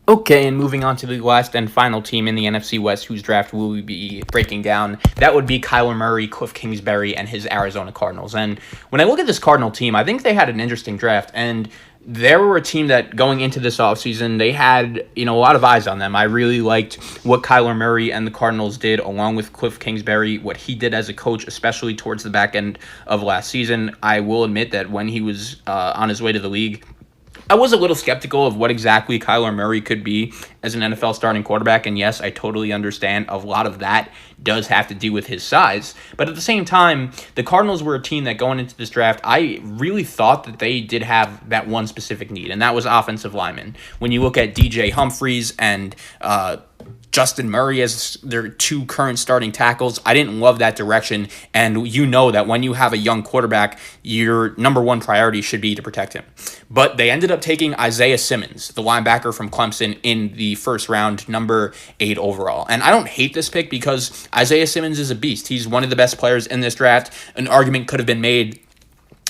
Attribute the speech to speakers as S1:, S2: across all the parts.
S1: Okay, and moving on to the last and final team in the NFC West whose draft we will be breaking down, that would be Kyler Murray, Cliff Kingsbury, and his Arizona Cardinals. And when I look at this Cardinal team, I think they had an interesting draft, and they were a team that going into this offseason, they had, a lot of eyes on them. I really liked what Kyler Murray and the Cardinals did along with Cliff Kingsbury, what he did as a coach, especially towards the back end of last season. I will admit that when he was on his way to the league, I was a little skeptical of what exactly Kyler Murray could be as an NFL starting quarterback, and yes, I totally understand a lot of that does have to do with his size. But at the same time, the Cardinals were a team that going into this draft, I really thought that they did have that one specific need, and that was offensive linemen. When you look at DJ Humphries and Justin Murray as their two current starting tackles, I didn't love that direction. And you know that when you have a young quarterback, your number one priority should be to protect him. But they ended up taking Isaiah Simmons, the linebacker from Clemson, in the first round, number 8 overall. And I don't hate this pick because Isaiah Simmons is a beast. He's one of the best players in this draft. An argument could have been made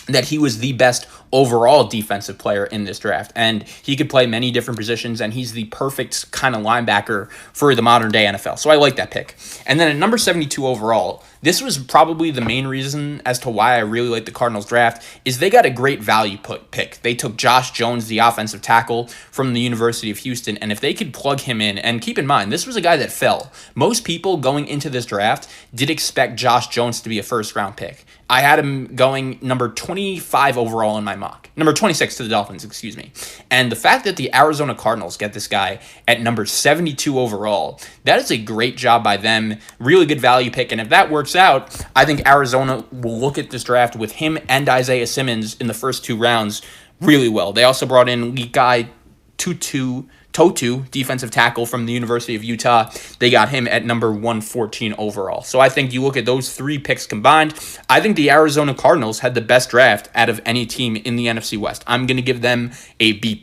S1: that he was the best overall defensive player in this draft. And he could play many different positions, and he's the perfect kind of linebacker for the modern day NFL. So I like that pick. And then at number 72 overall, this was probably the main reason as to why I really like the Cardinals draft, is they got a great value pick. They took Josh Jones, the offensive tackle from the University of Houston, and if they could plug him in, and keep in mind, this was a guy that fell. Most people going into this draft did expect Josh Jones to be a first-round pick. I had him going number 25 overall in my mock. Number 26 to the Dolphins, excuse me. And the fact that the Arizona Cardinals get this guy at number 72 overall, that is a great job by them. Really good value pick. And if that works out, I think Arizona will look at this draft with him and Isaiah Simmons in the first 2 rounds really well. They also brought in Guy Totu, defensive tackle from the University of Utah. They got him at number 114 overall. So I think you look at those 3 picks combined, I think the Arizona Cardinals had the best draft out of any team in the NFC West. I'm going to give them a B+.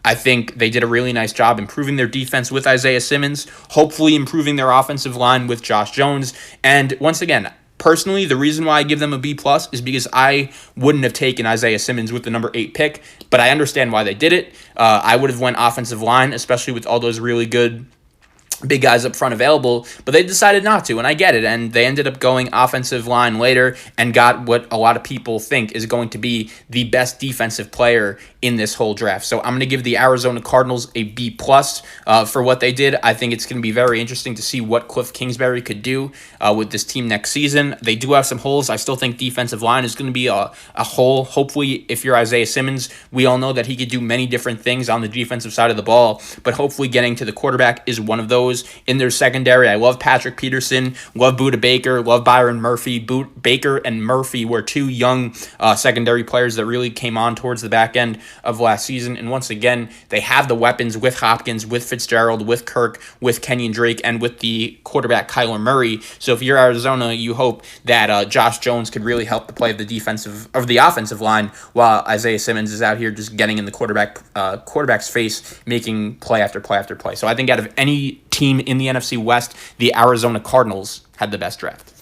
S1: I think they did a really nice job improving their defense with Isaiah Simmons, hopefully improving their offensive line with Josh Jones. And once again, personally, the reason why I give them a B+ is because I wouldn't have taken Isaiah Simmons with the number 8 pick, but I understand why they did it. I would have went offensive line, especially with all those really good big guys up front available, but they decided not to, and I get it. And they ended up going offensive line later and got what a lot of people think is going to be the best defensive player in this whole draft. So I'm going to give the Arizona Cardinals a B+ for what they did. I think it's going to be very interesting to see what Cliff Kingsbury could do with this team next season. They do have some holes. I still think defensive line is going to be a hole. Hopefully, if you're Isaiah Simmons, we all know that he could do many different things on the defensive side of the ball, but hopefully getting to the quarterback is one of those. In their secondary, I love Patrick Peterson, love Budda Baker, love Byron Murphy. Baker and Murphy were 2 young secondary players that really came on towards the back end of last season. And once again, they have the weapons with Hopkins, with Fitzgerald, with Kirk, with Kenyon Drake, and with the quarterback Kyler Murray. So if you're Arizona, you hope that Josh Jones could really help the play of the offensive line, while Isaiah Simmons is out here just getting in the quarterback's face, making play after play after play. So I think out of any team in the NFC West, the Arizona Cardinals had the best draft.